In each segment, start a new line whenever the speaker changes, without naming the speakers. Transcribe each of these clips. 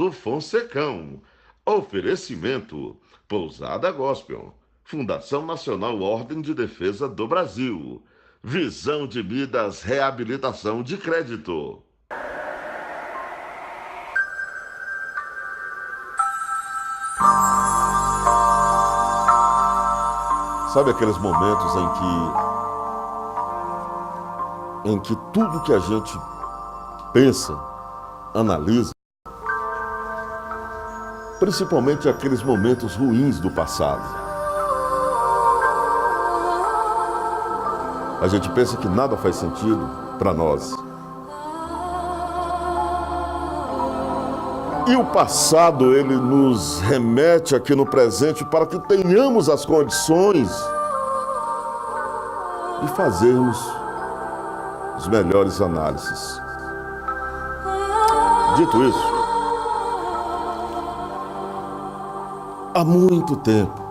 do Fonsecão. Oferecimento: Pousada Gospel, Fundação Nacional Ordem de Defesa do Brasil, Visão de Midas Reabilitação de Crédito. Sabe aqueles momentos em que tudo que a gente pensa, analisa, principalmente aqueles momentos ruins do passado, a gente pensa que nada faz sentido para nós. E o passado, ele nos remete aqui no presente para que tenhamos as condições de fazermos as melhores análises. Dito isso, há muito tempo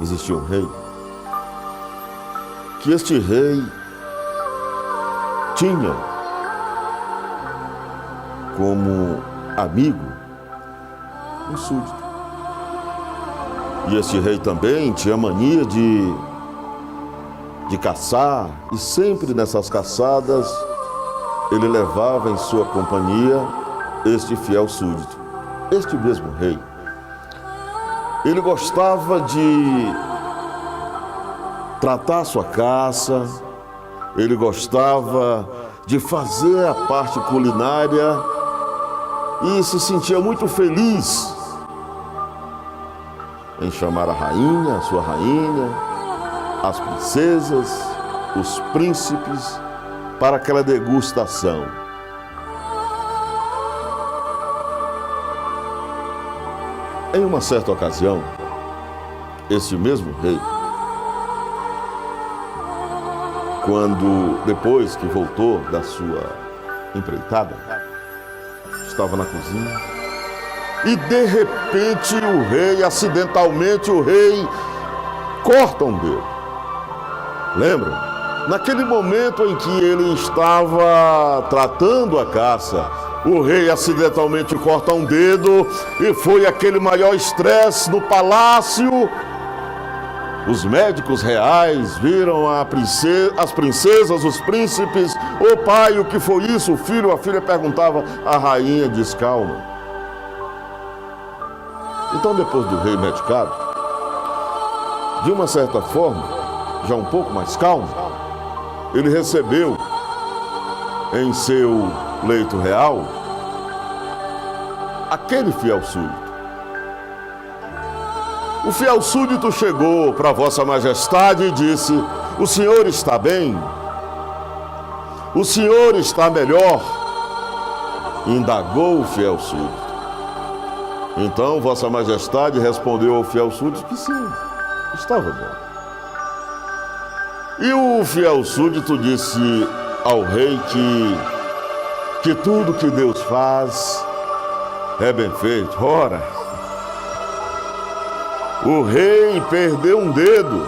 existia um rei, que este rei tinha como amigo um súdito. E este rei também tinha mania de caçar, e sempre nessas caçadas ele levava em sua companhia este fiel súdito. Este mesmo rei, ele gostava de tratar a sua caça, ele gostava de fazer a parte culinária e se sentia muito feliz em chamar a rainha, a sua rainha, as princesas, os príncipes para aquela degustação. Em uma certa ocasião, esse mesmo rei, depois que voltou da sua empreitada, estava na cozinha e de repente acidentalmente o rei corta um dedo. Lembram? Naquele momento em que ele estava tratando a caça, o rei acidentalmente corta um dedo e foi aquele maior estresse no palácio. Os médicos reais viram as princesas, os príncipes. Ô pai, o que foi isso? O filho, a filha perguntava. A rainha diz: calma. Então, depois do rei medicado, de uma certa forma, já um pouco mais calmo, ele recebeu em seu leito real aquele fiel súdito. O fiel súdito chegou para Vossa Majestade e disse: o senhor está bem? O senhor está melhor? Indagou o fiel súdito. Então Vossa Majestade respondeu ao fiel súdito que sim, estava bom. E o fiel súdito disse ao rei que tudo que Deus faz é bem feito. Ora, o rei perdeu um dedo.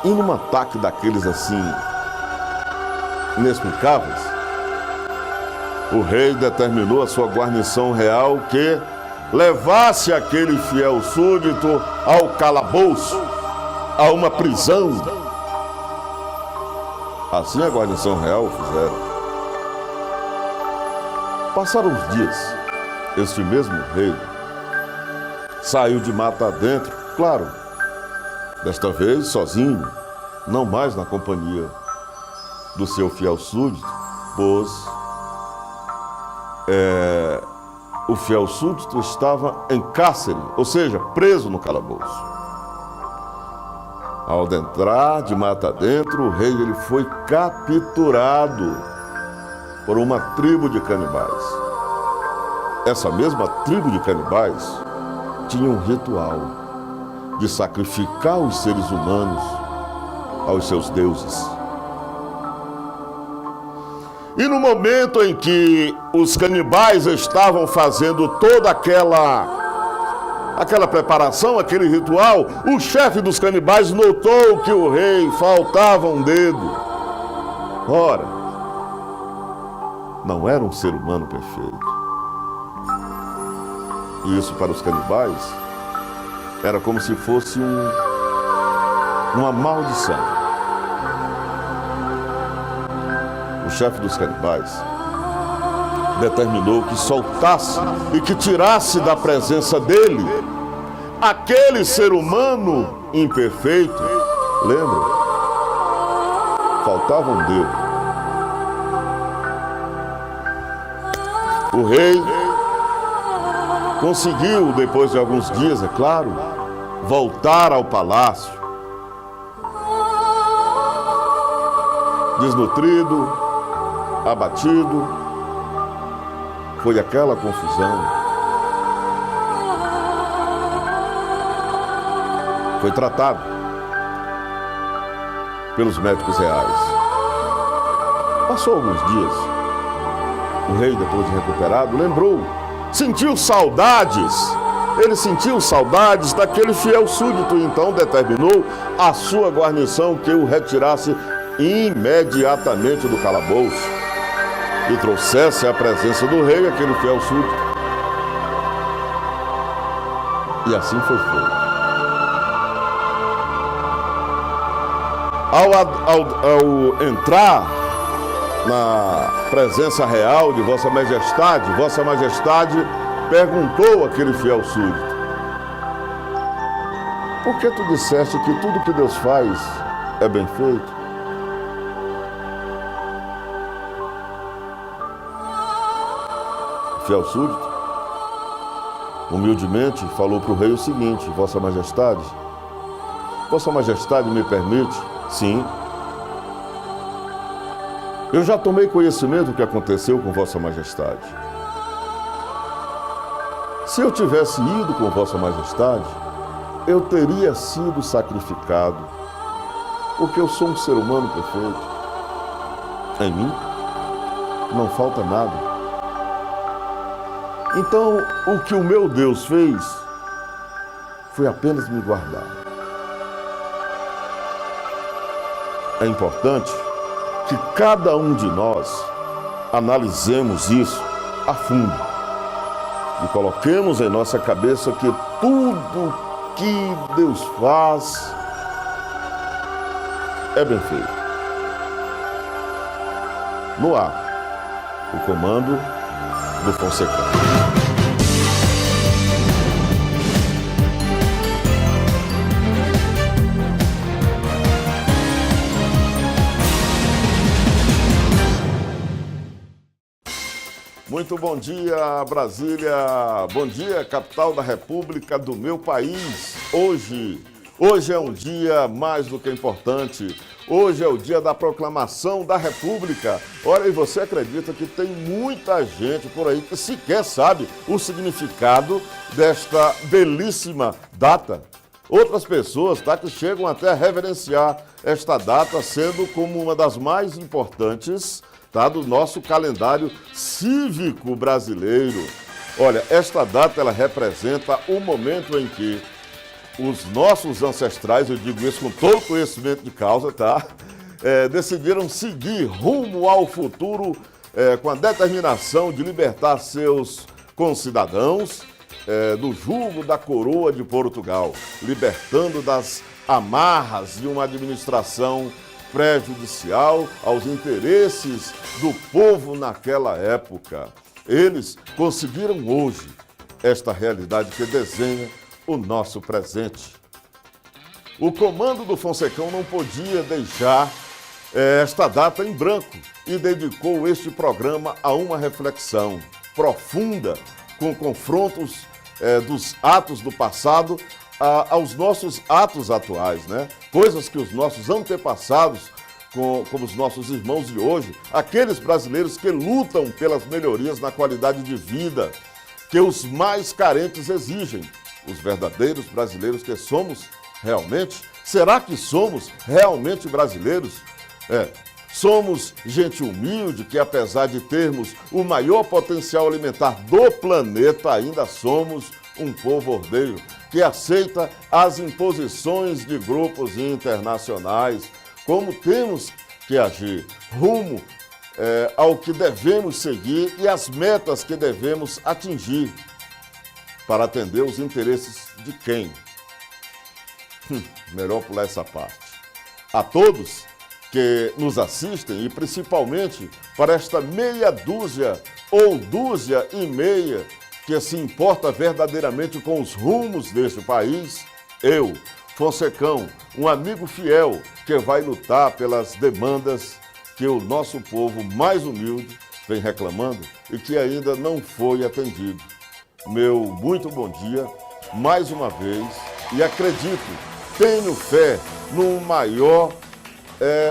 E num ataque daqueles assim, inexplicáveis, o rei determinou a sua guarnição real que levasse aquele fiel súdito ao calabouço, a uma prisão. Assim a guarnição real fizeram. Passaram os dias, este mesmo rei saiu de mata adentro, claro, desta vez sozinho, não mais na companhia do seu fiel súdito, pois o fiel súdito estava em cárcere, ou seja, preso no calabouço. Ao adentrar de mata adentro, o rei ele foi capturado por uma tribo de canibais. Essa mesma tribo de canibais tinha um ritual de sacrificar os seres humanos aos seus deuses. E no momento em que os canibais estavam fazendo toda aquela preparação, aquele ritual, o chefe dos canibais notou que o rei faltava um dedo. Ora, não era um ser humano perfeito. E isso para os canibais era como se fosse uma maldição. O chefe dos canibais determinou que soltasse e que tirasse da presença dele aquele ser humano imperfeito. Lembra? Faltava um dedo. O rei conseguiu, depois de alguns dias, é claro, voltar ao palácio. Desnutrido, abatido, foi aquela confusão. Foi tratado pelos médicos reais. Passou alguns dias. O rei, depois de recuperado, lembrou, sentiu saudades. Ele sentiu saudades daquele fiel súdito e então determinou a sua guarnição que o retirasse imediatamente do calabouço e trouxesse à presença do rei aquele fiel súdito. E assim foi feito. Ao entrar na presença real de Vossa Majestade perguntou àquele fiel súdito: por que tu disseste que tudo que Deus faz é bem feito? O fiel súdito, humildemente, falou para o rei o seguinte: Vossa Majestade me permite? Sim. Eu já tomei conhecimento do que aconteceu com Vossa Majestade. Se eu tivesse ido com Vossa Majestade, eu teria sido sacrificado, porque eu sou um ser humano perfeito. Em mim não falta nada. Então, o que o meu Deus fez foi apenas me guardar. É importante que cada um de nós analisemos isso a fundo e coloquemos em nossa cabeça que tudo que Deus faz é bem feito. No ar, o comando do Fonsecão. Muito bom dia, Brasília. Bom dia, capital da República do meu país. Hoje é um dia mais do que importante. Hoje é o dia da proclamação da República. Olha, e você acredita que tem muita gente por aí que sequer sabe o significado desta belíssima data? Outras pessoas, que chegam até a reverenciar esta data, sendo como uma das mais importantes, do nosso calendário cívico brasileiro. Olha, esta data ela representa o momento em que os nossos ancestrais, eu digo isso com todo conhecimento de causa, decidiram seguir rumo ao futuro com a determinação de libertar seus concidadãos do jugo da coroa de Portugal, libertando das amarras de uma administração prejudicial aos interesses do povo naquela época. Eles conseguiram hoje esta realidade que desenha o nosso presente. O comando do Fonsecão não podia deixar esta data em branco e dedicou este programa a uma reflexão profunda com confrontos dos atos do passado aos nossos atos atuais, Coisas que os nossos antepassados, como os nossos irmãos de hoje, aqueles brasileiros que lutam pelas melhorias na qualidade de vida, que os mais carentes exigem. Os verdadeiros brasileiros que somos realmente? Será que somos realmente brasileiros? Somos gente humilde que, apesar de termos o maior potencial alimentar do planeta, ainda somos um povo ordeiro que aceita as imposições de grupos internacionais. Como temos que agir rumo ao que devemos seguir e as metas que devemos atingir para atender os interesses de quem? Melhor pular essa parte. A todos que nos assistem e principalmente para esta meia dúzia ou dúzia e meia que se importa verdadeiramente com os rumos deste país, eu, Fonsecão, um amigo fiel que vai lutar pelas demandas que o nosso povo mais humilde vem reclamando e que ainda não foi atendido. Meu muito bom dia, mais uma vez, e acredito, tenho fé no maior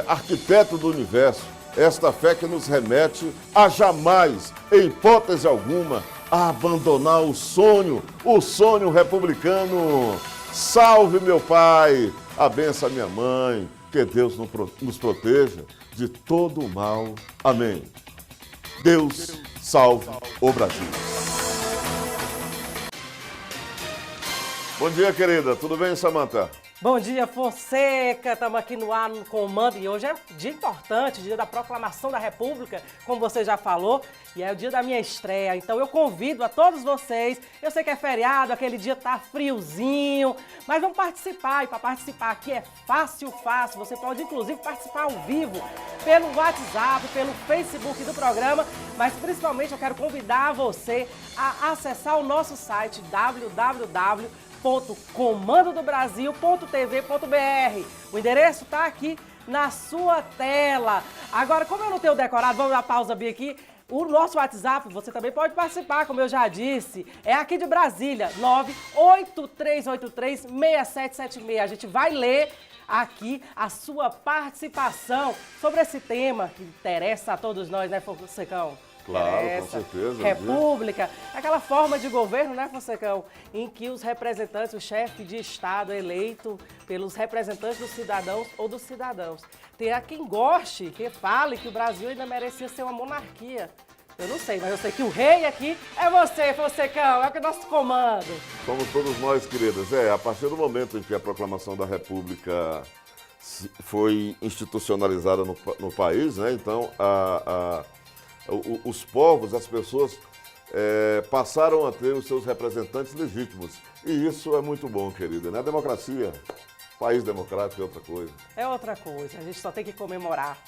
arquiteto do universo, esta fé que nos remete a jamais, em hipótese alguma, a abandonar o sonho republicano. Salve, meu pai, abençoa minha mãe, que Deus nos proteja de todo o mal. Amém. Deus salve o Brasil. Bom dia, querida. Tudo bem, Samanta?
Bom dia, Fonseca. Estamos aqui no ar no comando e hoje é um dia importante, dia da proclamação da República, como você já falou, e é o dia da minha estreia. Então eu convido a todos vocês, eu sei que é feriado, aquele dia tá friozinho, mas vamos participar. E para participar aqui é fácil. Você pode inclusive participar ao vivo pelo WhatsApp, pelo Facebook do programa, mas principalmente eu quero convidar você a acessar o nosso site www.comandodobrasil.tv.br. O endereço está aqui na sua tela. Agora, como eu não tenho decorado, vamos dar pausa bem aqui. O nosso WhatsApp, você também pode participar, como eu já disse. É aqui de Brasília, 983836776. A gente vai ler aqui a sua participação sobre esse tema que interessa a todos nós, né, Fonsecão?
Claro, com certeza.
República, aquela forma de governo, né, Fonsecão, em que os representantes, o chefe de Estado eleito pelos representantes dos cidadãos ou dos cidadãos. Tem a quem goste, que fale que o Brasil ainda merecia ser uma monarquia. Eu não sei, mas eu sei que o rei aqui é você, Fonsecão, é o nosso comando.
Somos todos nós, queridas. A partir do momento em que a proclamação da República foi institucionalizada no país, né, então os povos, as pessoas passaram a ter os seus representantes legítimos. E isso é muito bom, querida, né? A democracia, país democrático é outra coisa.
É outra coisa, a gente só tem que comemorar.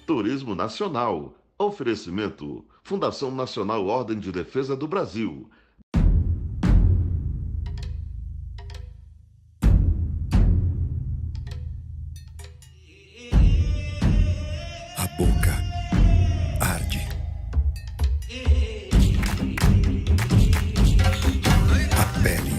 Turismo Nacional. Oferecimento. Fundação Nacional Ordem de Defesa do Brasil.
A boca arde. A pele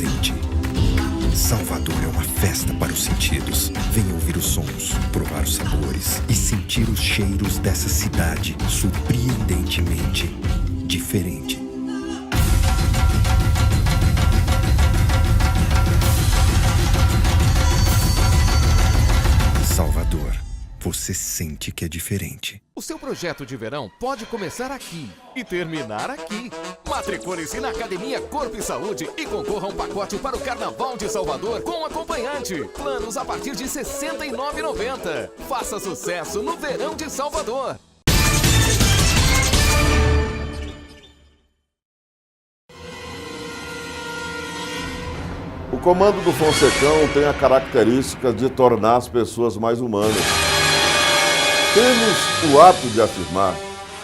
sente. Salvador é uma festa para os sentidos. Venha ouvir os sons, provar os sabores e sentir os cheiros dessa cidade surpreendentemente diferente. Salvador, você sente que é diferente.
O seu projeto de verão pode começar aqui e terminar aqui. Matricule-se na Academia Corpo e Saúde e concorra a um pacote para o Carnaval de Salvador com acompanhante. Planos a partir de R$ 69,90. Faça sucesso no verão de Salvador.
O comando do Fonsecão tem a característica de tornar as pessoas mais humanas. Temos o ato de afirmar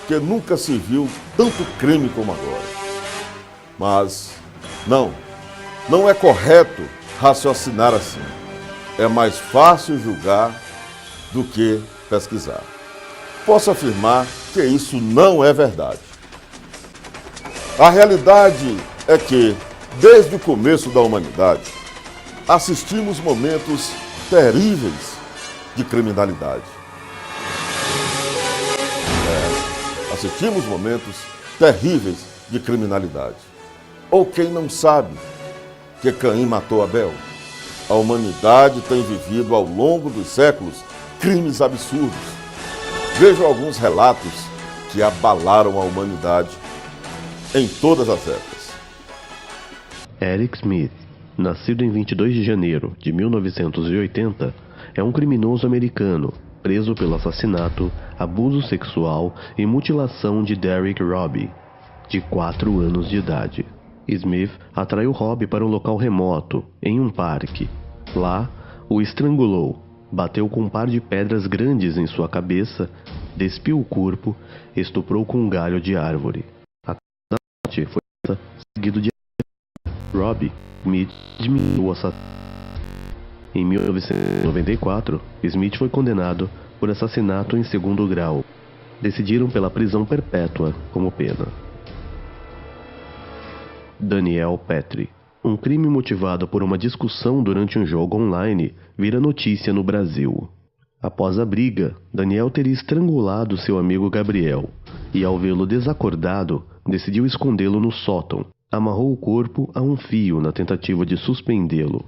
que nunca se viu tanto crime como agora. Mas não é correto raciocinar assim. É mais fácil julgar do que pesquisar. Posso afirmar que isso não é verdade. A realidade é que, desde o começo da humanidade, assistimos momentos terríveis de criminalidade. Assistimos momentos terríveis de criminalidade. Ou quem não sabe que Caim matou Abel? A humanidade tem vivido ao longo dos séculos crimes absurdos. Vejo alguns relatos que abalaram a humanidade em todas as épocas.
Eric Smith, nascido em 22 de janeiro de 1980, é um criminoso americano preso pelo assassinato, abuso sexual e mutilação de Derek Robbie, de 4 anos de idade. Smith atraiu Robbie para um local remoto, em um parque. Lá, o estrangulou, bateu com um par de pedras grandes em sua cabeça, despiu o corpo e estuprou com um galho de árvore. A morte foi seguido de Robbie. Smith diminuiu o assassinato. Em 1994, Smith foi condenado por assassinato em segundo grau. Decidiram pela prisão perpétua como pena. Daniel Petrie. Um crime motivado por uma discussão durante um jogo online vira notícia no Brasil. Após a briga, Daniel teria estrangulado seu amigo Gabriel e, ao vê-lo desacordado, decidiu escondê-lo no sótão. Amarrou o corpo a um fio na tentativa de suspendê-lo.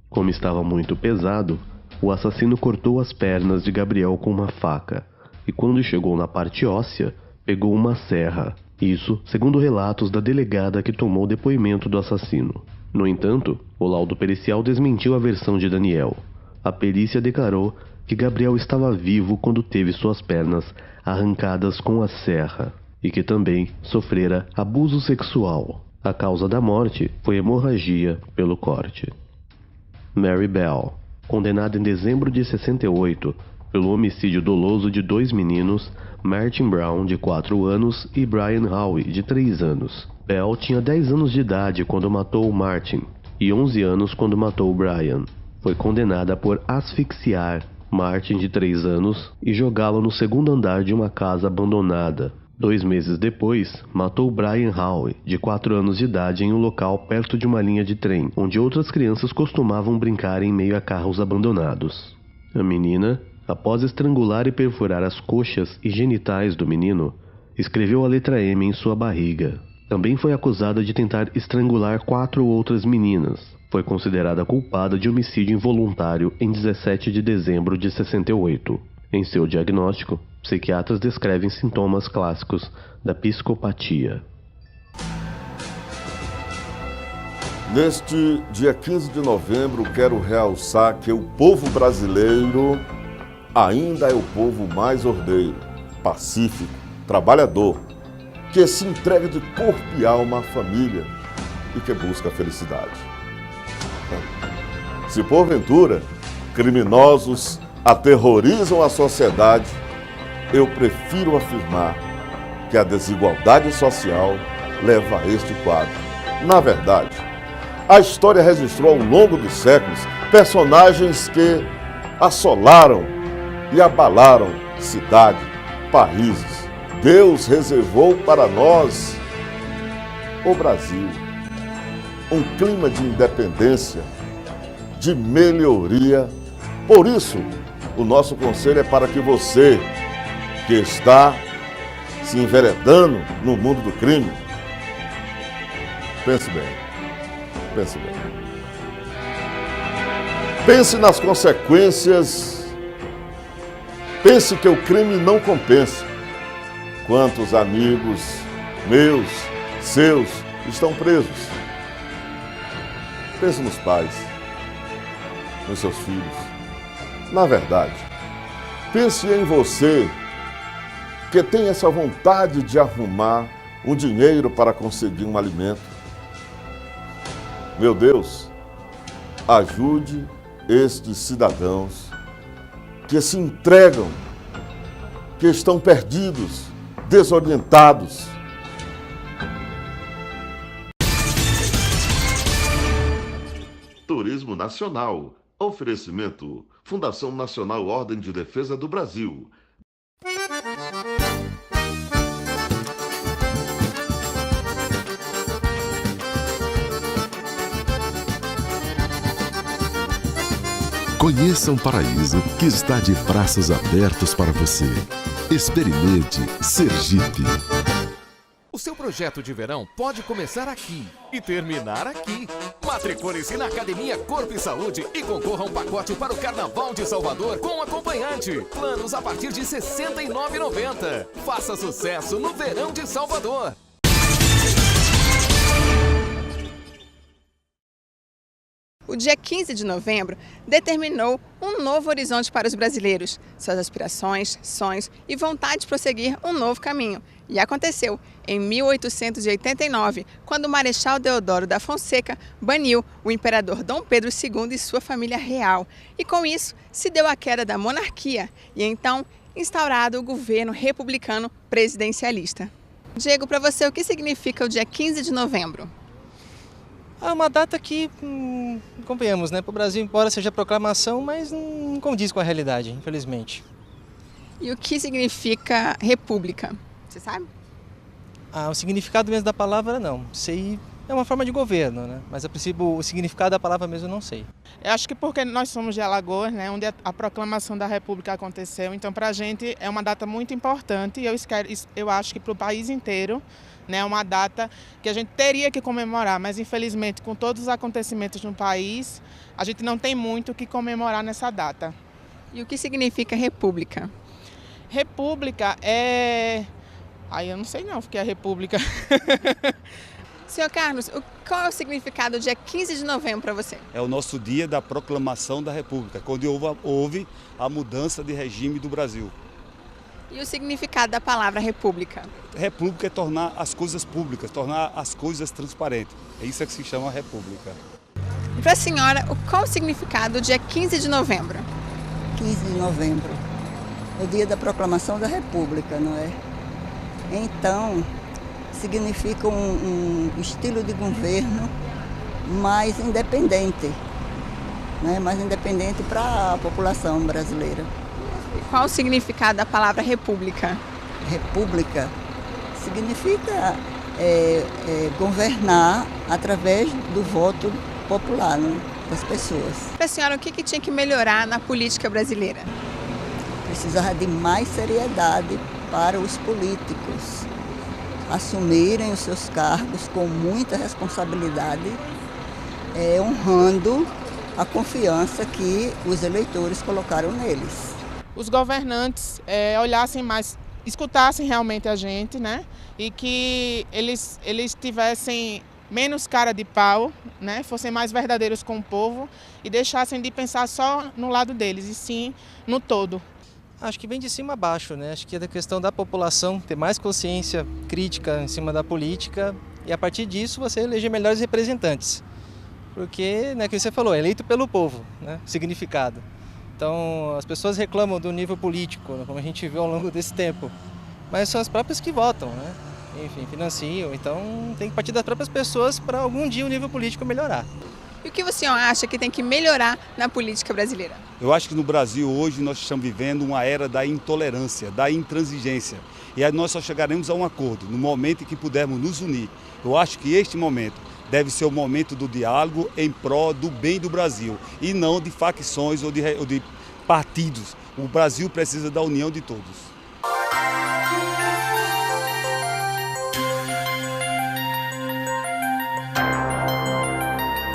Como estava muito pesado, o assassino cortou as pernas de Gabriel com uma faca e, quando chegou na parte óssea, pegou uma serra. Isso, segundo relatos da delegada que tomou o depoimento do assassino. No entanto, o laudo pericial desmentiu a versão de Daniel. A perícia declarou que Gabriel estava vivo quando teve suas pernas arrancadas com a serra e que também sofrera abuso sexual. A causa da morte foi hemorragia pelo corte. Mary Bell, condenada em dezembro de 68 pelo homicídio doloso de 2 meninos, Martin Brown, de 4 anos, e Brian Howe, de 3 anos. Bell tinha 10 anos de idade quando matou Martin e 11 anos quando matou Brian. Foi condenada por asfixiar Martin, de 3 anos, e jogá-lo no segundo andar de uma casa abandonada. 2 meses depois, matou Brian Howe, de 4 anos de idade, em um local perto de uma linha de trem, onde outras crianças costumavam brincar em meio a carros abandonados. A menina, após estrangular e perfurar as coxas e genitais do menino, escreveu a letra M em sua barriga. Também foi acusada de tentar estrangular 4 outras meninas. Foi considerada culpada de homicídio involuntário em 17 de dezembro de 68. Em seu diagnóstico, psiquiatras descrevem sintomas clássicos da psicopatia.
Neste dia 15 de novembro, quero realçar que o povo brasileiro ainda é o povo mais ordeiro, pacífico, trabalhador, que se entrega de corpo e alma à família e que busca a felicidade. Se porventura criminosos aterrorizam a sociedade, eu prefiro afirmar que a desigualdade social leva a este quadro. Na verdade, a história registrou ao longo dos séculos personagens que assolaram e abalaram cidade, países. Deus reservou para nós o Brasil, um clima de independência, de melhoria. Por isso, o nosso conselho é para que você, que está se enveredando no mundo do crime, pense bem, pense bem. Pense nas consequências, pense que o crime não compensa. Quantos amigos meus, seus, estão presos? Pense nos pais, nos seus filhos. Na verdade, pense em você, que tem essa vontade de arrumar um dinheiro para conseguir um alimento. Meu Deus, ajude estes cidadãos que se entregam, que estão perdidos, desorientados. Turismo Nacional. Oferecimento. Fundação Nacional Ordem de Defesa do Brasil.
Conheça um paraíso que está de braços abertos para você. Experimente Sergipe.
O seu projeto de verão pode começar aqui e terminar aqui. Matricule-se na Academia Corpo e Saúde e concorra a um pacote para o Carnaval de Salvador com acompanhante. Planos a partir de R$ 69,90. Faça sucesso no verão de Salvador.
O dia 15 de novembro determinou um novo horizonte para os brasileiros, suas aspirações, sonhos e vontade de prosseguir um novo caminho. E aconteceu em 1889, quando o Marechal Deodoro da Fonseca baniu o imperador Dom Pedro II e sua família real. E com isso se deu a queda da monarquia e então instaurado o governo republicano presidencialista. Diego, para você, o que significa o dia 15 de novembro?
É uma data que, convenhamos, né? Para o Brasil, embora seja proclamação, mas não condiz com a realidade, infelizmente.
E o que significa república? Você sabe?
O significado mesmo da palavra, não. Sei, é uma forma de governo, né? Mas a princípio o significado da palavra mesmo eu não sei.
Eu acho que porque nós somos de Alagoas, né, onde a proclamação da República aconteceu, então para a gente é uma data muito importante e eu acho que para o país inteiro, né, é uma data que a gente teria que comemorar, mas infelizmente com todos os acontecimentos no país, a gente não tem muito o que comemorar nessa data.
E o que significa república?
República é... eu não sei não, porque é república.
Senhor Carlos, qual é o significado do dia 15 de novembro para você?
É o nosso dia da proclamação da República, quando houve a mudança de regime do Brasil.
E o significado da palavra república?
República é tornar as coisas públicas, tornar as coisas transparentes. É isso que se chama república.
E para a senhora, qual o significado do dia 15 de novembro?
15 de novembro, é o dia da proclamação da República, não é? Então, significa um estilo de governo mais independente, né? Mais independente para a população brasileira.
E qual o significado da palavra república?
República significa governar através do voto popular, né, das pessoas.
Para a senhora, o que tinha que melhorar na política brasileira?
Precisava de mais seriedade para os políticos assumirem os seus cargos com muita responsabilidade, honrando a confiança que os eleitores colocaram neles.
Os governantes olhassem mais, escutassem realmente a gente, né? E que eles tivessem menos cara de pau, né? Fossem mais verdadeiros com o povo e deixassem de pensar só no lado deles, e sim no todo.
Acho que vem de cima a baixo, né? Acho que é da questão da população ter mais consciência crítica em cima da política e a partir disso você eleger melhores representantes. Porque, né, que você falou, é eleito pelo povo, né? Significado. Então, as pessoas reclamam do nível político, né, como a gente viu ao longo desse tempo, mas são as próprias que votam, né? Enfim, financiam, então tem que partir das próprias pessoas para algum dia o nível político melhorar.
E o que você acha que tem que melhorar na política brasileira?
Eu acho que no Brasil hoje nós estamos vivendo uma era da intolerância, da intransigência. E aí nós só chegaremos a um acordo no momento em que pudermos nos unir. Eu acho que este momento deve ser o momento do diálogo em prol do bem do Brasil e não de facções ou de partidos. O Brasil precisa da união de todos.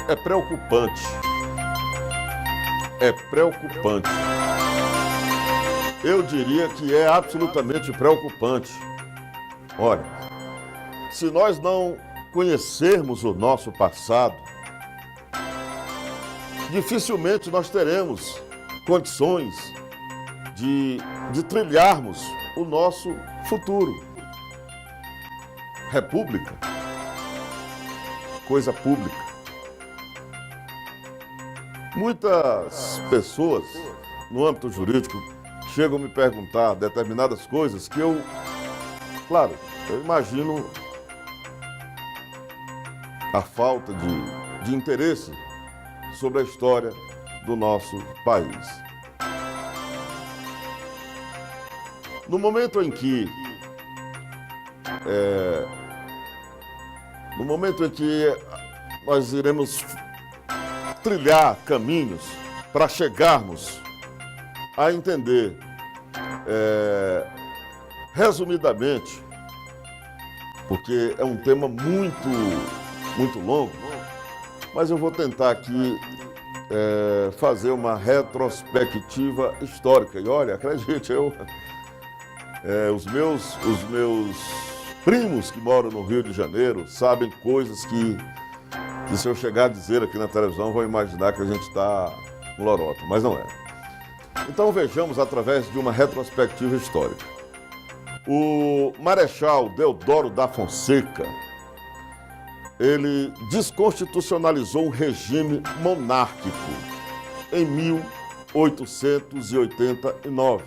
É preocupante. É preocupante. Eu diria que é absolutamente preocupante. Olha, se nós não conhecermos o nosso passado, dificilmente nós teremos condições de trilharmos o nosso futuro. República, coisa pública. Muitas pessoas, no âmbito jurídico, chegam a me perguntar determinadas coisas que eu imagino a falta de interesse sobre a história do nosso país. No momento em que nós iremos trilhar caminhos para chegarmos a entender, resumidamente, porque é um tema muito longo, mas eu vou tentar aqui fazer uma retrospectiva histórica. E olha, acredite, os meus primos que moram no Rio de Janeiro sabem coisas que se eu chegar a dizer aqui na televisão, vão imaginar que a gente está no lorota, mas não é. Então vejamos através de uma retrospectiva histórica. O Marechal Deodoro da Fonseca, ele desconstitucionalizou o regime monárquico em 1889,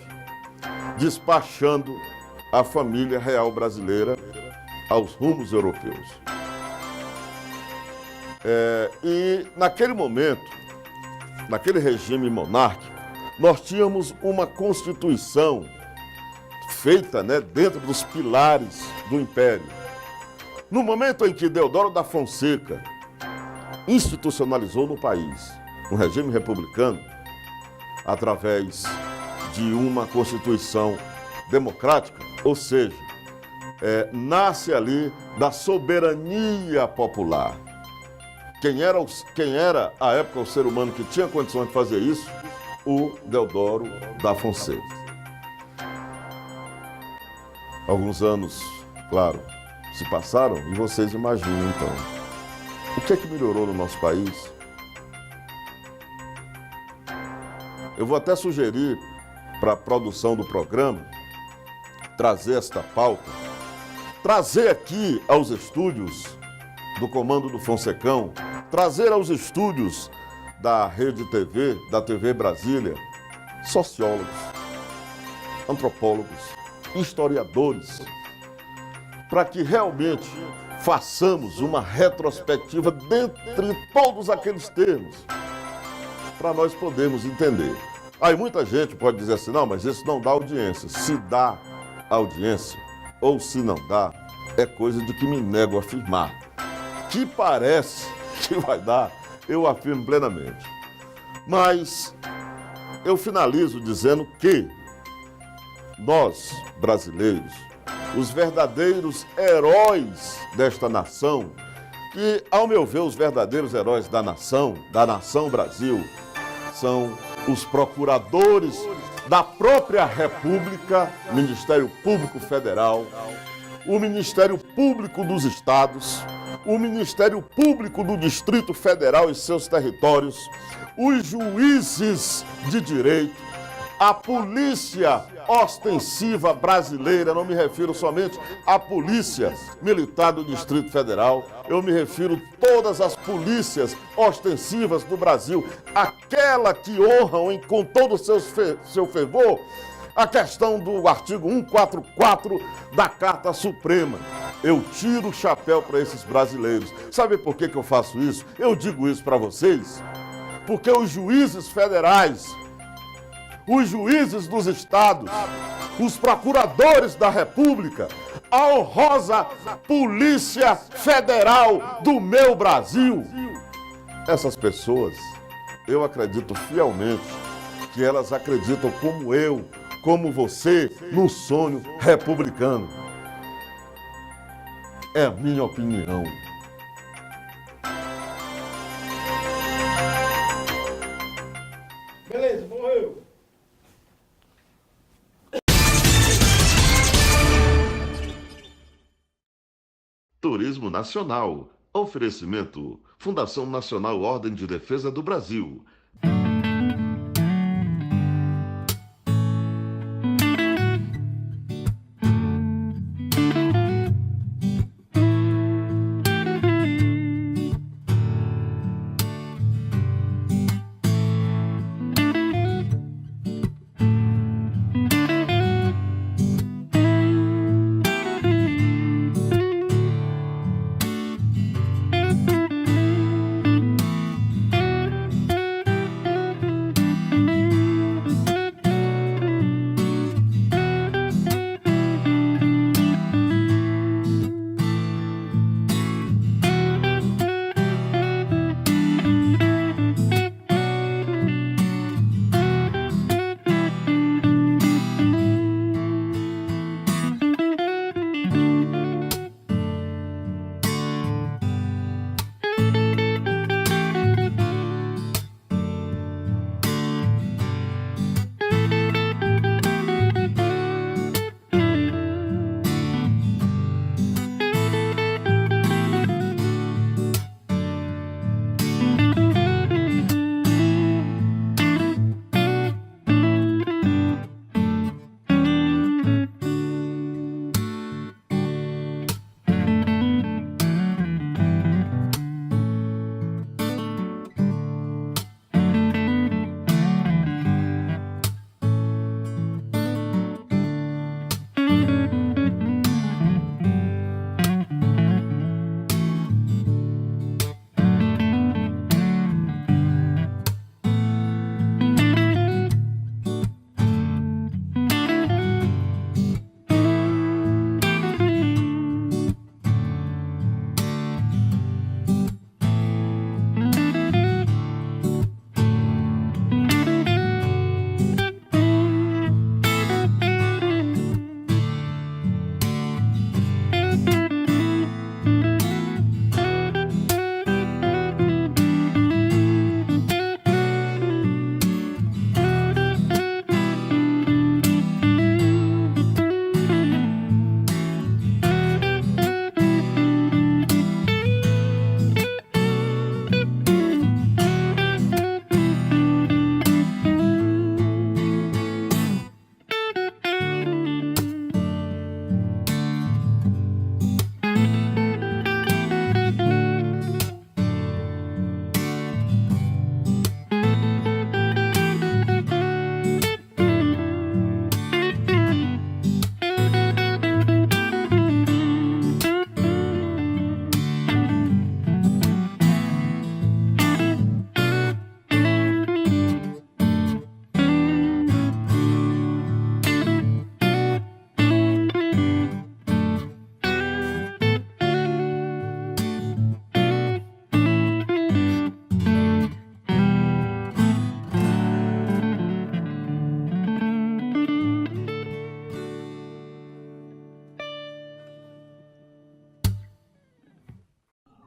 despachando a família real brasileira aos rumos europeus. E naquele momento, naquele regime monárquico, nós tínhamos uma Constituição feita, dentro dos pilares do Império. No momento em que Deodoro da Fonseca institucionalizou no país um regime republicano, através de uma Constituição democrática, ou seja, nasce ali da soberania popular. Quem era, à época, o ser humano que tinha condições de fazer isso? O Deodoro da Fonseca. Alguns anos, claro, se passaram e vocês imaginam, então, o que é que melhorou no nosso país? Eu vou até sugerir para a produção do programa trazer esta pauta, trazer aqui aos estúdios do Comando do Fonsecão, trazer aos estúdios da Rede TV, da TV Brasília, sociólogos, antropólogos, historiadores, para que realmente façamos uma retrospectiva dentre todos aqueles termos, para nós podermos entender. Aí muita gente pode dizer assim, não, mas isso não dá audiência. Se dá audiência ou se não dá, é coisa de que me nego a afirmar. Que parece que vai dar, eu afirmo plenamente. Mas eu finalizo dizendo que nós, brasileiros, os verdadeiros heróis desta nação, que, ao meu ver, os verdadeiros heróis da nação Brasil, são os procuradores da própria República, Ministério Público Federal, o Ministério Público dos Estados, o Ministério Público do Distrito Federal e seus territórios, os juízes de direito, a Polícia Ostensiva Brasileira, não me refiro somente à Polícia Militar do Distrito Federal, eu me refiro a todas as polícias ostensivas do Brasil, aquela que honram com todo o seu fervor a questão do artigo 144 da Carta Suprema. Eu tiro o chapéu para esses brasileiros. Sabe por que eu faço isso? Eu digo isso para vocês porque os juízes federais, os juízes dos estados, os procuradores da República a honrosa Polícia Federal do meu Brasil. Essas pessoas, eu acredito fielmente que elas acreditam como eu, como você, no sonho republicano. É a minha opinião.
Beleza, morreu.
Turismo Nacional. Oferecimento. Fundação Nacional Ordem de Defesa do Brasil.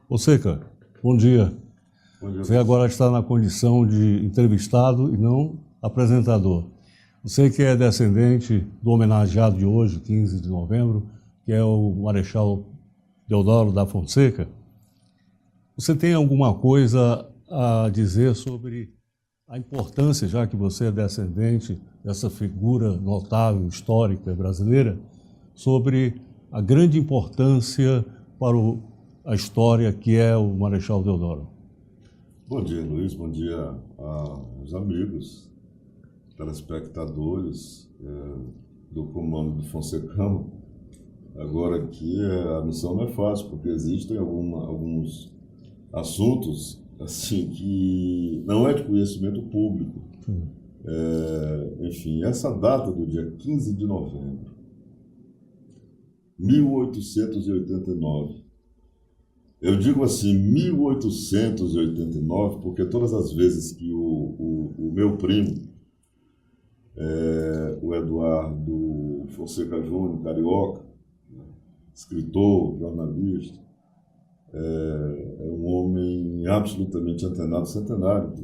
Ô Seca, bom dia.
Bom dia.
Você agora está na condição de entrevistado e não apresentador. Você que é descendente do homenageado de hoje, 15 de novembro, que é o Marechal Deodoro da Fonseca, você tem alguma coisa a dizer sobre a importância, já que você é descendente dessa figura notável, histórica brasileira, sobre a grande importância para a história que é o Marechal Deodoro?
Bom dia, Luiz. Bom dia aos amigos, telespectadores do comando do Fonsecano. Agora aqui a missão não é fácil, porque existem alguns assuntos assim que não é de conhecimento público. Enfim, essa data do dia 15 de novembro 1889. Eu digo assim, 1889, porque todas as vezes que o meu primo, o Eduardo Fonseca Júnior, carioca, escritor, jornalista, é um homem absolutamente antenado, centenário,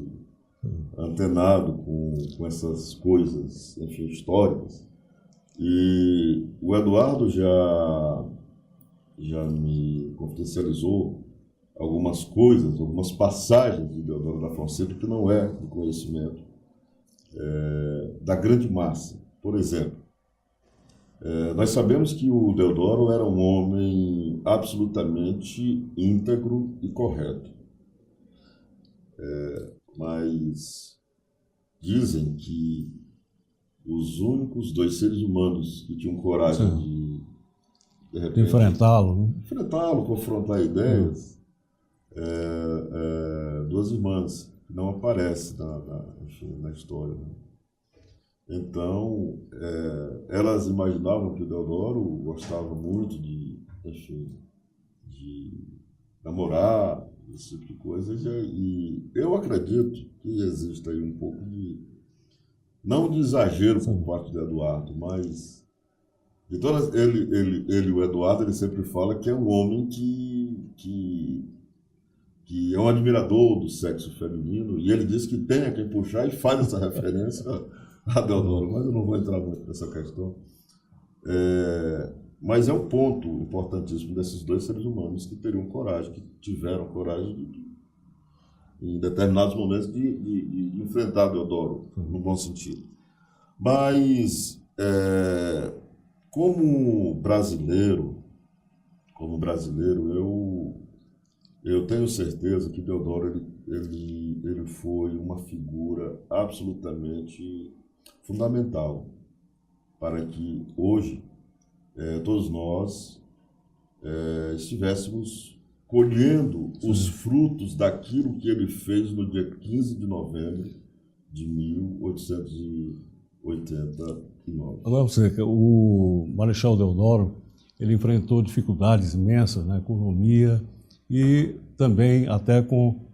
antenado com essas coisas, enfim, históricas. E o Eduardo já me confidencializou algumas coisas, algumas passagens de Deodoro da Fonseca que não é do conhecimento da grande massa. Por exemplo, nós sabemos que o Deodoro era um homem absolutamente íntegro e correto. Mas dizem que os únicos 2 seres humanos que tinham coragem de repente,
enfrentá-lo, né?
Enfrentá-lo, confrontar ideias, 2 irmãs que não aparecem na história, né? Então, elas imaginavam que o Deodoro gostava muito de namorar, esse tipo de coisa, e eu acredito que existe aí um pouco não de exagero por parte do Eduardo, mas de todas, ele e o Eduardo, ele sempre fala que é um homem que é um admirador do sexo feminino, e ele diz que tem a quem puxar e faz essa referência a Deodoro, mas eu não vou entrar muito nessa questão. Mas é um ponto importantíssimo desses 2 seres humanos que teriam coragem, que tiveram coragem em determinados momentos de enfrentar Deodoro, no bom sentido. Mas, como brasileiro, eu tenho certeza que Deodoro ele foi uma figura absolutamente fundamental para que hoje todos nós estivéssemos colhendo os frutos daquilo que ele fez no dia 15 de novembro de 1889.
Agora, o Marechal Deodoro, ele enfrentou dificuldades imensas na economia e também até com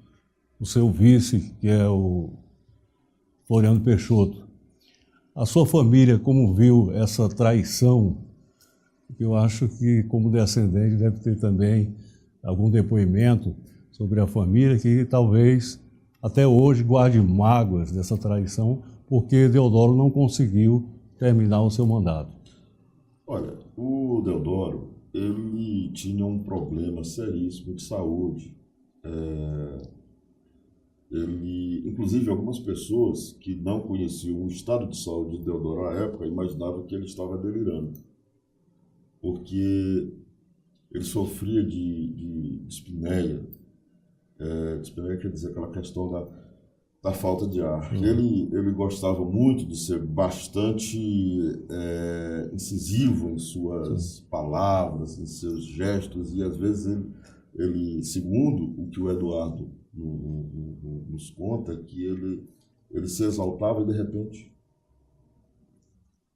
o seu vice, que é o Floriano Peixoto. A sua família, como viu essa traição? Eu acho que, como descendente, deve ter também algum depoimento sobre a família que talvez até hoje guarde mágoas dessa traição, porque Deodoro não conseguiu terminar o seu mandato.
Olha, o Deodoro, ele tinha um problema seríssimo de saúde. Inclusive, algumas pessoas que não conheciam o estado de saúde de Deodoro à época imaginavam que ele estava delirando, porque ele sofria de dispneia. Dispneia quer dizer aquela questão da falta de ar. Ele gostava muito de ser bastante incisivo em suas palavras, em seus gestos, e às vezes ele, segundo o que o Eduardo nos conta, que ele se exaltava e de repente...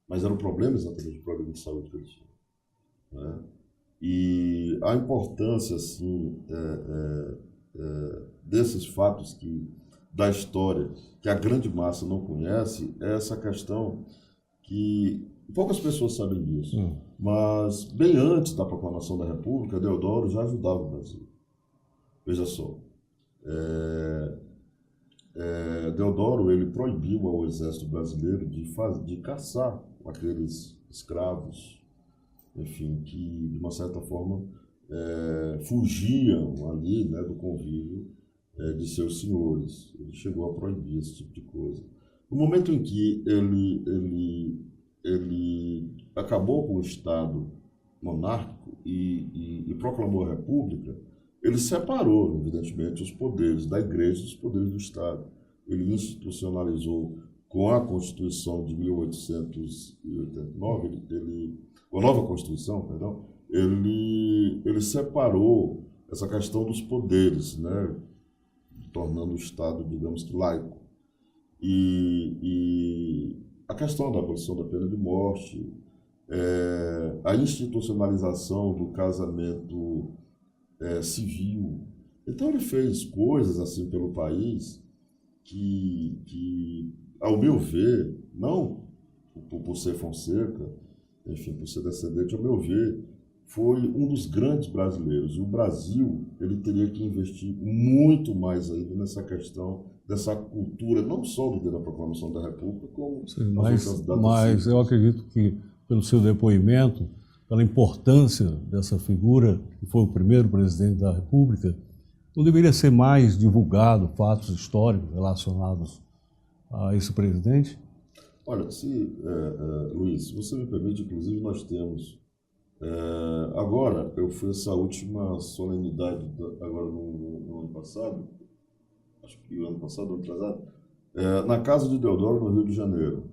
Mas era um problema exatamente, o problema de saúde que ele tinha, né? E a importância, assim, desses fatos da história, que a grande massa não conhece, é essa questão que poucas pessoas sabem disso, mas bem antes da proclamação da República, Deodoro já ajudava o Brasil. Veja só, Deodoro, ele proibiu ao exército brasileiro de caçar aqueles escravos, enfim, que de uma certa forma fugiam ali, né, do convívio de seus senhores. Ele chegou a proibir esse tipo de coisa. No momento em que ele acabou com o Estado monárquico e proclamou a República, ele separou, evidentemente, os poderes da Igreja dos poderes do Estado. Ele institucionalizou, com a Constituição de 1889, com a nova Constituição, perdão, ele separou essa questão dos poderes, né, tornando o Estado, digamos que, laico. E a questão da abolição da pena de morte, a institucionalização do casamento civil. Então ele fez coisas assim pelo país que ao meu ver, não por ser Fonseca, enfim, por ser descendente, ao meu ver, foi um dos grandes brasileiros. O Brasil, ele teria que investir muito mais ainda nessa questão dessa cultura, não só do dia da proclamação da República, como
Sim,
as outras datas.
mas eu acredito que, pelo seu depoimento, pela importância dessa figura, que foi o primeiro presidente da República, não deveria ser mais divulgado fatos históricos relacionados a esse presidente?
Olha, Luiz, se você me permite, inclusive nós temos... agora, eu fui essa última solenidade, agora no ano passado, acho que o ano passado, ano atrasado, na casa de Deodoro, no Rio de Janeiro.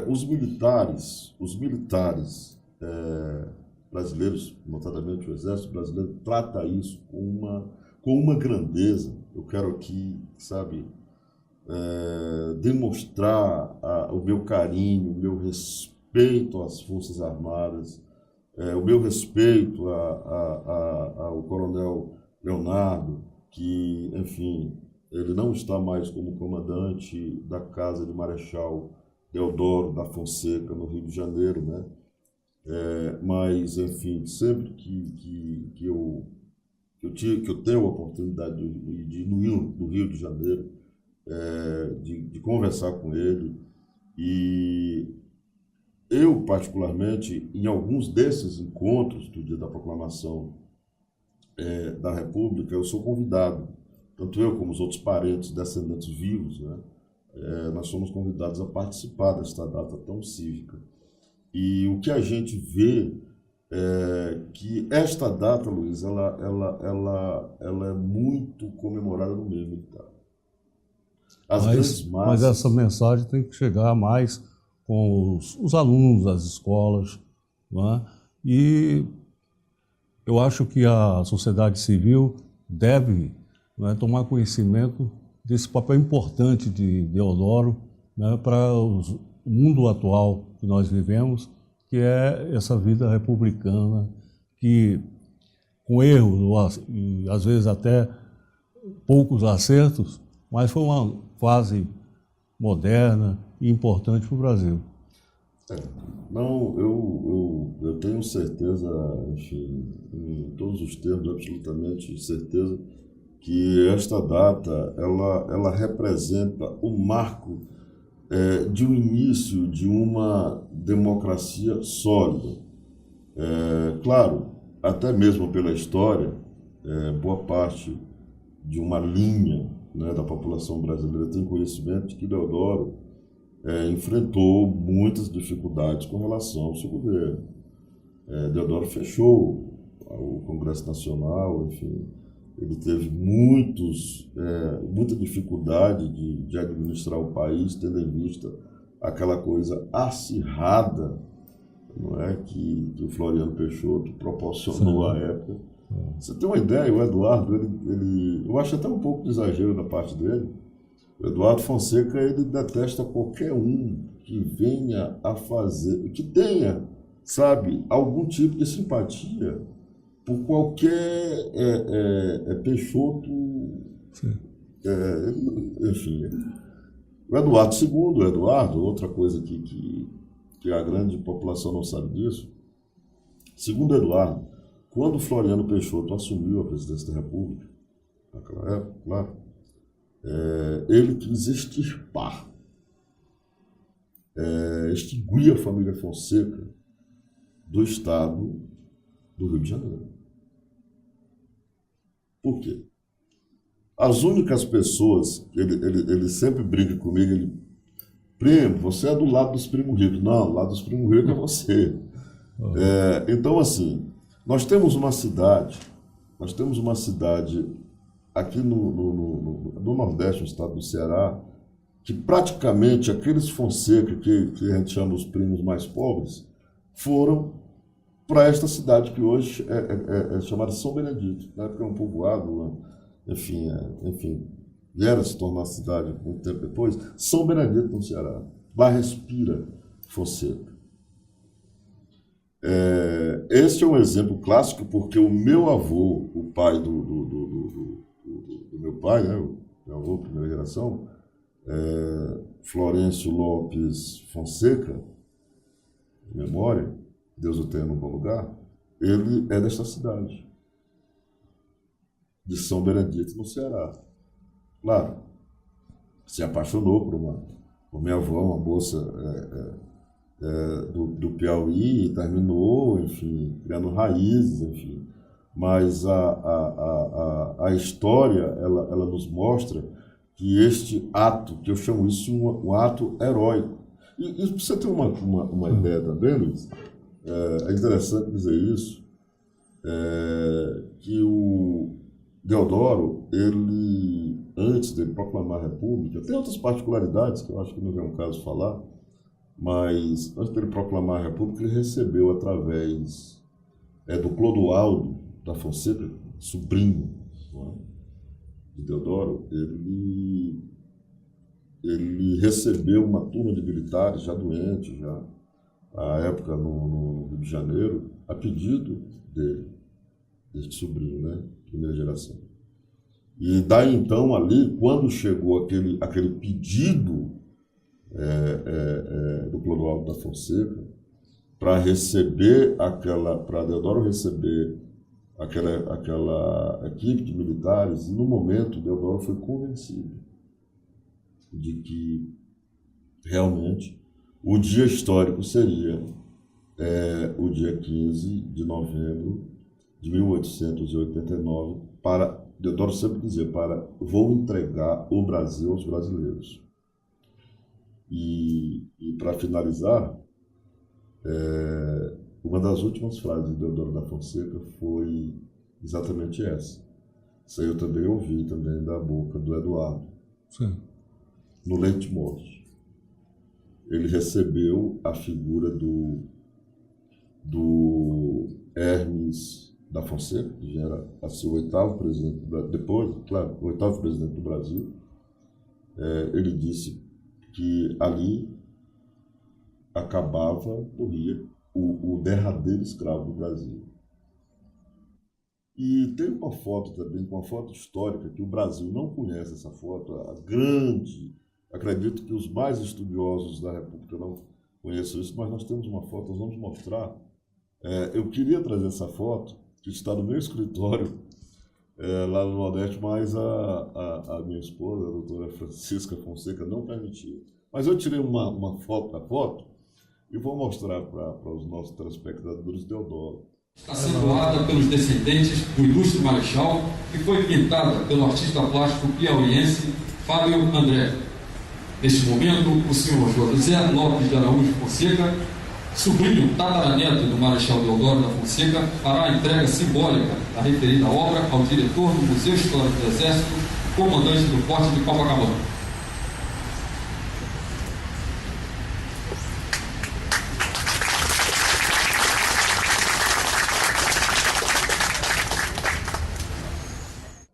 Os militares brasileiros, notadamente o Exército Brasileiro, trata isso com uma grandeza. Eu quero aqui, sabe, demonstrar o meu carinho, o meu respeito às Forças Armadas, o meu respeito ao Coronel Leonardo, que, enfim, ele não está mais como comandante da Casa de Marechal Deodoro da Fonseca, no Rio de Janeiro, né? Mas, enfim, sempre que eu tenho a oportunidade de ir no Rio de Janeiro, de conversar com ele, e eu, particularmente, em alguns desses encontros do dia da proclamação da República, eu sou convidado, tanto eu como os outros parentes, descendentes vivos, né? Nós somos convidados a participar desta data tão cívica. E o que a gente vê que esta data, Luiz, ela é muito comemorada no meio militar.
Mas essa mensagem tem que chegar mais com os alunos das escolas, não é? E eu acho que a sociedade civil deve, não é, tomar conhecimento desse papel importante de Deodoro, né, para o mundo atual que nós vivemos, que é essa vida republicana, que com erros e às vezes até poucos acertos, mas foi uma fase moderna e importante para o Brasil.
Não, eu tenho certeza, enfim, em todos os termos, absolutamente certeza, que esta data ela representa o marco de um início de uma democracia sólida. Claro, até mesmo pela história, boa parte de uma linha, né, da população brasileira tem conhecimento de que Deodoro enfrentou muitas dificuldades com relação ao seu governo. Deodoro fechou o Congresso Nacional, enfim, ele teve muita dificuldade de administrar o país, tendo em vista aquela coisa acirrada, não é, que o Floriano Peixoto proporcionou à época. Você tem uma ideia, o Eduardo, eu acho até um pouco de exagero da parte dele. O Eduardo Fonseca, ele detesta qualquer um que venha a fazer, que tenha, sabe, algum tipo de simpatia por qualquer Peixoto, enfim. O Eduardo II, outra coisa que a grande população não sabe disso, segundo Eduardo, quando Floriano Peixoto assumiu a presidência da República, naquela época, claro, ele quis extinguir a família Fonseca do estado do Rio de Janeiro. Por quê? As únicas pessoas, ele sempre brinca comigo, primo, você é do lado dos primos ricos. Não, do lado dos primos ricos é você. Então, assim, nós temos uma cidade aqui no Nordeste, no estado do Ceará, que praticamente aqueles Fonseca que a gente chama os primos mais pobres, foram para esta cidade que hoje é chamada São Benedito. Na época era um povoado, enfim, viera a se tornar cidade muito tempo depois. São Benedito, no Ceará. Lá respira Fonseca. Este é um exemplo clássico porque o meu avô, o pai do meu pai, né, o meu avô, primeira geração, Florencio Lopes Fonseca, de memória, Deus o tenha no bom lugar, ele é desta cidade, de São Benedito, no Ceará. Claro, se apaixonou por minha avó, uma moça do Piauí, e terminou, enfim, criando raízes, enfim. Mas a história, ela nos mostra que este ato, que eu chamo isso um ato heróico. E para você ter uma ideia também, Luiz, é interessante dizer isso, que o Deodoro, ele, antes de proclamar a República, tem outras particularidades que eu acho que não é um caso falar, mas antes de ele proclamar a República, ele recebeu através do Clodoaldo da Fonseca, sobrinho, não é, de Deodoro, ele recebeu uma turma de militares já doentes, já à época no Rio de Janeiro, a pedido dele, deste sobrinho, né, primeira geração. E daí então ali, quando chegou aquele pedido do Clodoaldo da Fonseca para Deodoro receber aquela equipe de militares, e no momento Deodoro foi convencido de que realmente o dia histórico seria o dia 15 de novembro de 1889, Deodoro sempre dizia, vou entregar o Brasil aos brasileiros. E para finalizar, uma das últimas frases de Deodoro da Fonseca foi exatamente essa. Isso aí eu também ouvi também da boca do Eduardo.
Sim.
No leito de morte. Ele recebeu a figura do Hermes da Fonseca, que já era o oitavo presidente do Brasil, depois, claro, o oitavo presidente do Brasil. Ele disse que ali morria o derradeiro escravo do Brasil. E tem uma foto também, uma foto histórica, que o Brasil não conhece essa foto, acredito que os mais estudiosos da República não conheçam isso, mas nós temos uma foto, nós vamos mostrar. Eu queria trazer essa foto, que está no meu escritório, lá no Nordeste, mas a minha esposa, a doutora Francisca Fonseca, não permitiu. Mas eu tirei uma foto da foto e vou mostrar para os nossos telespectadores Deodoro.
Está sendo doada pelos descendentes do ilustre marechal e foi pintada pelo artista plástico piauiense Fábio André. Neste momento, o senhor José Lopes de Araújo Fonseca, sobrinho tataraneto do Marechal Deodoro da Fonseca, fará a entrega simbólica da referida obra ao diretor do Museu Histórico do Exército, comandante do Forte de Copacabana.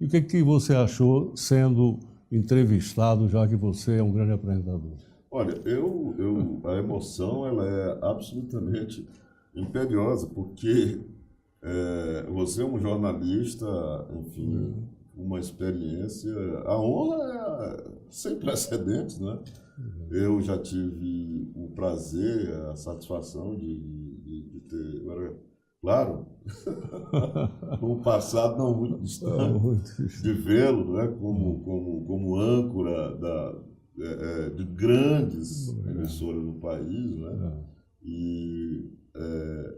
E o que você achou sendo entrevistado, já que você é um grande apresentador?
Olha, a emoção ela é absolutamente imperiosa, porque você é um jornalista, enfim, uma experiência, a honra é sem precedentes, né? Eu já tive o prazer, a satisfação de ter, claro, um passado não muito distante, de vê-lo, né, como âncora de grandes emissoras do país, né? E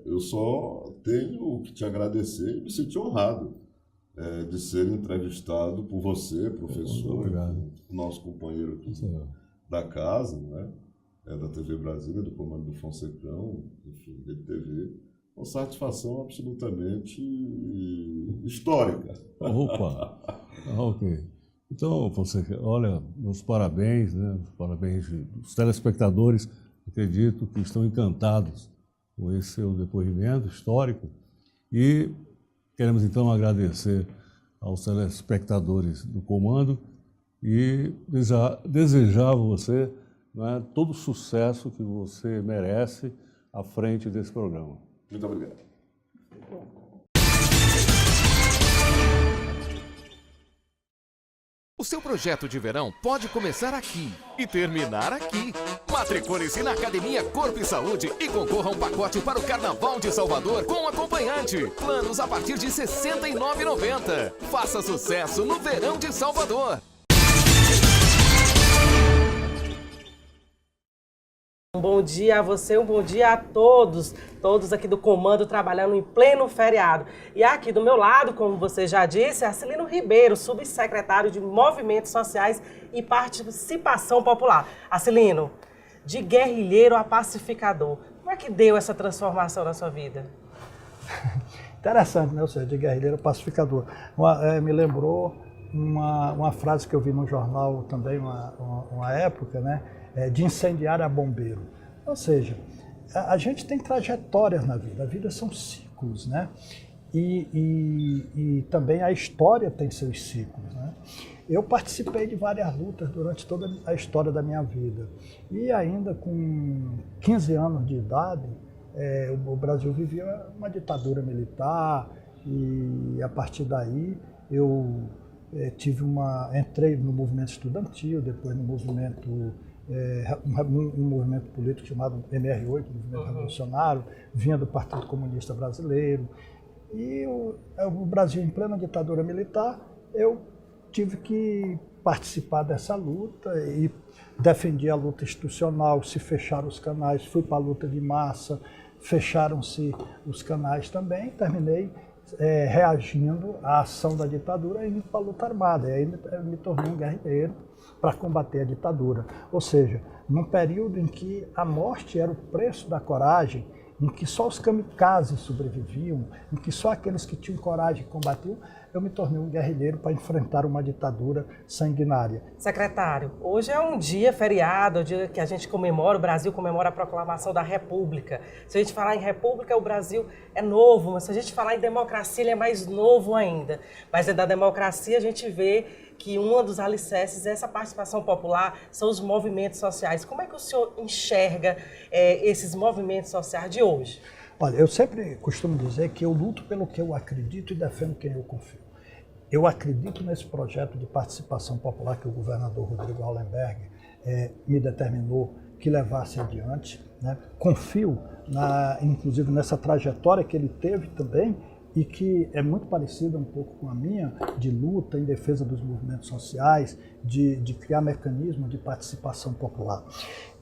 eu só tenho que te agradecer e me sentir honrado de ser entrevistado por você, professor, nosso companheiro aqui da casa, né? Da TV Brasília, do comando do Fonsecão, enfim, da TV. Uma satisfação absolutamente histórica.
Opa! Ok. Então, Fonseca, olha, meus parabéns, né? Os parabéns dos telespectadores, acredito que estão encantados com esse seu depoimento histórico e queremos então agradecer aos telespectadores do comando e desejar a você, né, todo o sucesso que você merece à frente desse programa.
Muito obrigado.
O seu projeto de verão pode começar aqui e terminar aqui. Matricule-se na Academia Corpo e Saúde e concorra a um pacote para o Carnaval de Salvador com acompanhante. Planos a partir de R$ 69,90. Faça sucesso no verão de Salvador.
Um bom dia a você, um bom dia a todos aqui do comando trabalhando em pleno feriado. E aqui do meu lado, como você já disse, é Acilino Ribeiro, subsecretário de Movimentos Sociais e Participação Popular. Acilino, de guerrilheiro a pacificador, como é que deu essa transformação na sua vida?
Interessante, né? Ou seja, de guerrilheiro a pacificador. Me lembrou uma frase que eu vi no jornal também, uma época, né? De incendiário a bombeiro. Ou seja, a gente tem trajetórias na vida, a vida são ciclos, né? E também a história tem seus ciclos, né? Eu participei de várias lutas durante toda a história da minha vida. E ainda com 15 anos de idade, o Brasil vivia uma ditadura militar e a partir daí eu entrei no movimento estudantil, depois no movimento um movimento político chamado MR8, Movimento Revolucionário, vinha do Partido Comunista Brasileiro. E o Brasil, em plena ditadura militar, eu tive que participar dessa luta e defendi a luta institucional, se fecharam os canais, fui para a luta de massa, fecharam-se os canais também, terminei reagindo à ação da ditadura e indo para a luta armada. E aí me tornei um guerrilheiro para combater a ditadura. Ou seja, num período em que a morte era o preço da coragem, em que só os kamikazes sobreviviam, em que só aqueles que tinham coragem combatiam, eu me tornei um guerrilheiro para enfrentar uma ditadura sanguinária.
Secretário, hoje é um dia feriado, o dia que a gente comemora, o Brasil comemora a proclamação da República. Se a gente falar em República, o Brasil é novo, mas se a gente falar em democracia, ele é mais novo ainda. Mas da democracia a gente vê que um dos alicerces é essa participação popular, são os movimentos sociais. Como é que o senhor enxerga esses movimentos sociais de hoje?
Olha, eu sempre costumo dizer que eu luto pelo que eu acredito e defendo quem eu confio. Eu acredito nesse projeto de participação popular que o governador Rodrigo Hollenberg me determinou que levasse adiante, né? Confio, inclusive, nessa trajetória que ele teve também e que é muito parecida um pouco com a minha, de luta em defesa dos movimentos sociais, de criar mecanismos de participação popular.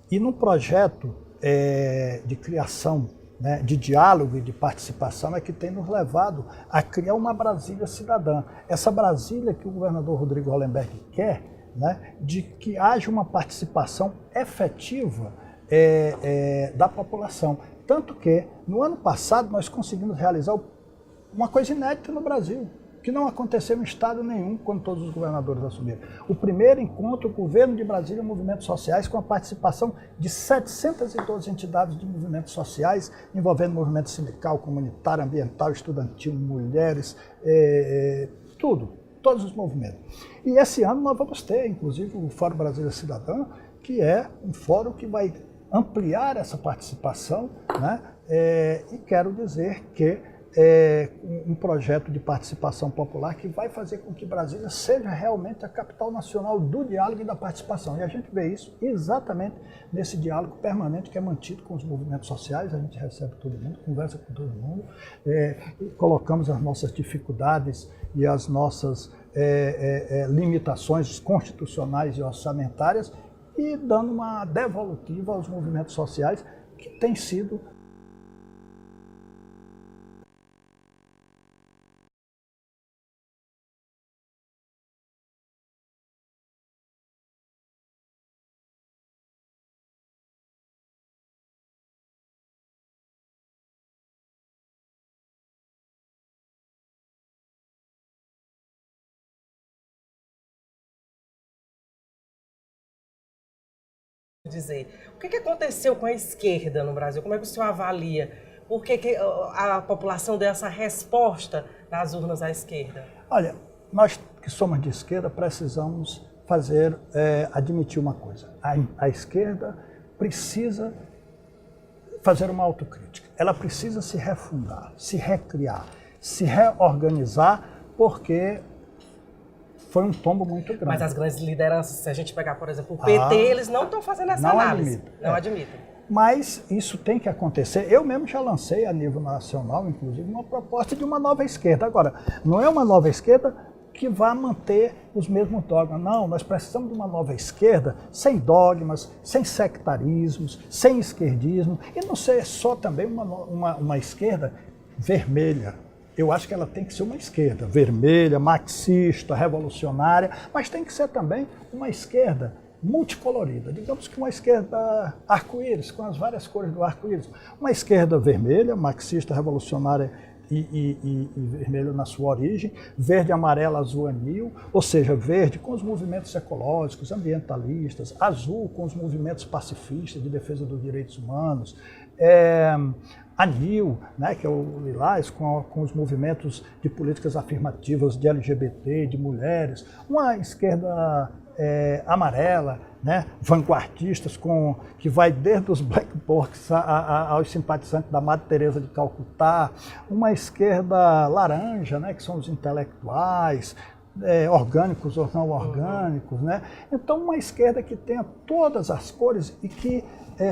E num projeto de criação, né, de diálogo e de participação é que tem nos levado a criar uma Brasília cidadã. Essa Brasília que o governador Rodrigo Hollenberg quer, né, de que haja uma participação efetiva da população. Tanto que, no ano passado, nós conseguimos realizar uma coisa inédita no Brasil, que não aconteceu em estado nenhum quando todos os governadores assumiram. O primeiro encontro, o governo de Brasília e movimentos sociais, com a participação de 712 entidades de movimentos sociais, envolvendo movimento sindical, comunitário, ambiental, estudantil, mulheres, todos os movimentos. E esse ano nós vamos ter, inclusive, o Fórum Brasília Cidadã, que é um fórum que vai ampliar essa participação, né? E quero dizer que um projeto de participação popular que vai fazer com que Brasília seja realmente a capital nacional do diálogo e da participação. E a gente vê isso exatamente nesse diálogo permanente que é mantido com os movimentos sociais. A gente recebe todo mundo, conversa com todo mundo, colocamos as nossas dificuldades e as nossas limitações constitucionais e orçamentárias e dando uma devolutiva aos movimentos sociais que tem sido
dizer. O que aconteceu com a esquerda no Brasil? Como é que o senhor avalia? Por que a população deu essa resposta nas urnas à esquerda?
Olha, nós que somos de esquerda precisamos admitir uma coisa. A esquerda precisa fazer uma autocrítica. Ela precisa se refundar, se recriar, se reorganizar, porque foi um tombo muito grande.
Mas as grandes lideranças, se a gente pegar, por exemplo, o PT, eles não estão fazendo essa análise. Não admitem.
Mas isso tem que acontecer. Eu mesmo já lancei a nível nacional, inclusive, uma proposta de uma nova esquerda. Agora, não é uma nova esquerda que vai manter os mesmos dogmas. Não, nós precisamos de uma nova esquerda sem dogmas, sem sectarismos, sem esquerdismo. E não ser só também uma esquerda vermelha. Eu acho que ela tem que ser uma esquerda vermelha, marxista, revolucionária, mas tem que ser também uma esquerda multicolorida. Digamos que uma esquerda arco-íris, com as várias cores do arco-íris. Uma esquerda vermelha, marxista, revolucionária e vermelho na sua origem, verde, amarelo, azul, anil, ou seja, verde com os movimentos ecológicos, ambientalistas, azul com os movimentos pacifistas de defesa dos direitos humanos, anil, né, que é o lilás, com os movimentos de políticas afirmativas de LGBT, de mulheres, uma esquerda amarela, né, vanguardistas, que vai desde os black blocs aos simpatizantes da Madre Teresa de Calcutá, uma esquerda laranja, né, que são os intelectuais, orgânicos ou não orgânicos, né? Então uma esquerda que tenha todas as cores e que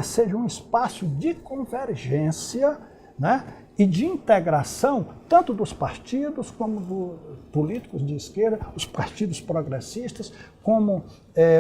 seja um espaço de convergência, né, e de integração, tanto dos partidos como dos políticos de esquerda, os partidos progressistas, como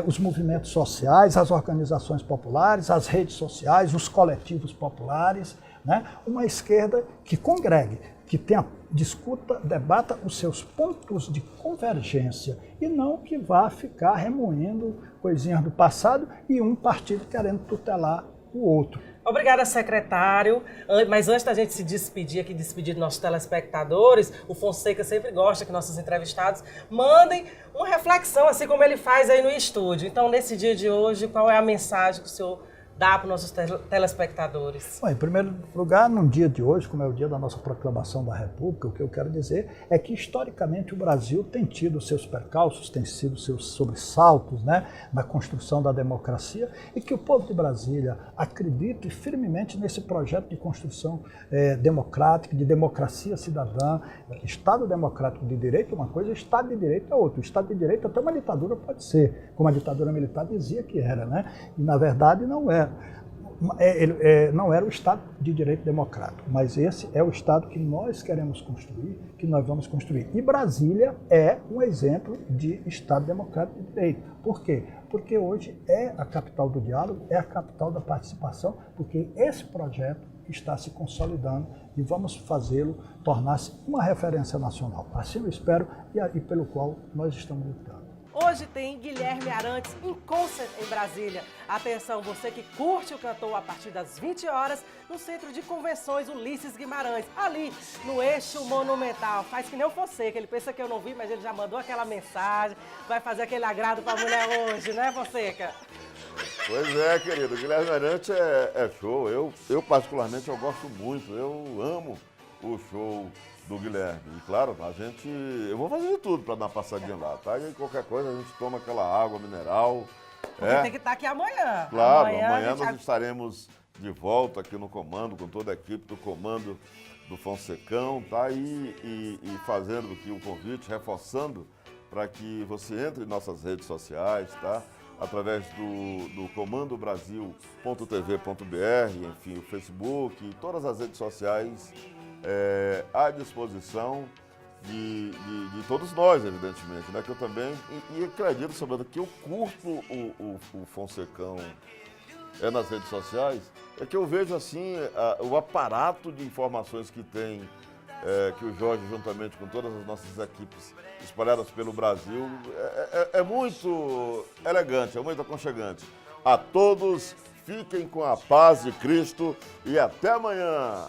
os movimentos sociais, as organizações populares, as redes sociais, os coletivos populares, né? Uma esquerda que congregue, que discuta, debata os seus pontos de convergência e não que vá ficar remoendo coisinhas do passado e um partido querendo tutelar o outro.
Obrigada, secretário. Mas antes da gente se despedir aqui, despedir dos nossos telespectadores, o Fonseca sempre gosta que nossos entrevistados mandem uma reflexão, assim como ele faz aí no estúdio. Então, nesse dia de hoje, qual é a mensagem que o senhor dá para os nossos telespectadores?
Bom, em primeiro lugar, no dia de hoje, como é o dia da nossa proclamação da República, o que eu quero dizer é que, historicamente, o Brasil tem tido seus percalços, tem sido seus sobressaltos, né, na construção da democracia, e que o povo de Brasília acredita firmemente nesse projeto de construção democrática, de democracia cidadã. Estado democrático de direito é uma coisa, Estado de direito é outra. O Estado de direito até uma ditadura pode ser, como a ditadura militar dizia que era, né? E, na verdade, não é. Não era o Estado de direito democrático, mas esse é o Estado que nós queremos construir, que nós vamos construir. E Brasília é um exemplo de Estado democrático de direito. Por quê? Porque hoje é a capital do diálogo, é a capital da participação, porque esse projeto está se consolidando e vamos fazê-lo tornar-se uma referência nacional. Assim eu espero e pelo qual nós estamos lutando.
Hoje tem Guilherme Arantes em concert em Brasília. Atenção, você que curte o cantor a partir das 20 horas no Centro de Convenções Ulisses Guimarães, ali no Eixo Monumental. Faz que nem o Fonseca, ele pensa que eu não vi, mas ele já mandou aquela mensagem, vai fazer aquele agrado para a mulher hoje, né, Fonseca?
Pois é, querido, o Guilherme Arantes é show. Eu particularmente, eu gosto muito, eu amo o show do Guilherme. E claro, eu vou fazer de tudo para dar uma passadinha lá, tá? E qualquer coisa a gente toma aquela água mineral.
Tem que estar aqui amanhã.
Claro, amanhã nós estaremos de volta aqui no comando, com toda a equipe do comando do Fonsecão, tá? E fazendo aqui o convite, reforçando para que você entre em nossas redes sociais, tá? Através do comandobrasil.tv.br, enfim, o Facebook, todas as redes sociais à disposição de todos nós, evidentemente, né? Que eu também, e acredito, sobretudo, que eu curto o Fonsecão nas redes sociais, é que eu vejo, assim, o aparato de informações que tem, que o Jorge, juntamente com todas as nossas equipes espalhadas pelo Brasil, é muito elegante, é muito aconchegante. A todos, fiquem com a paz de Cristo e até amanhã!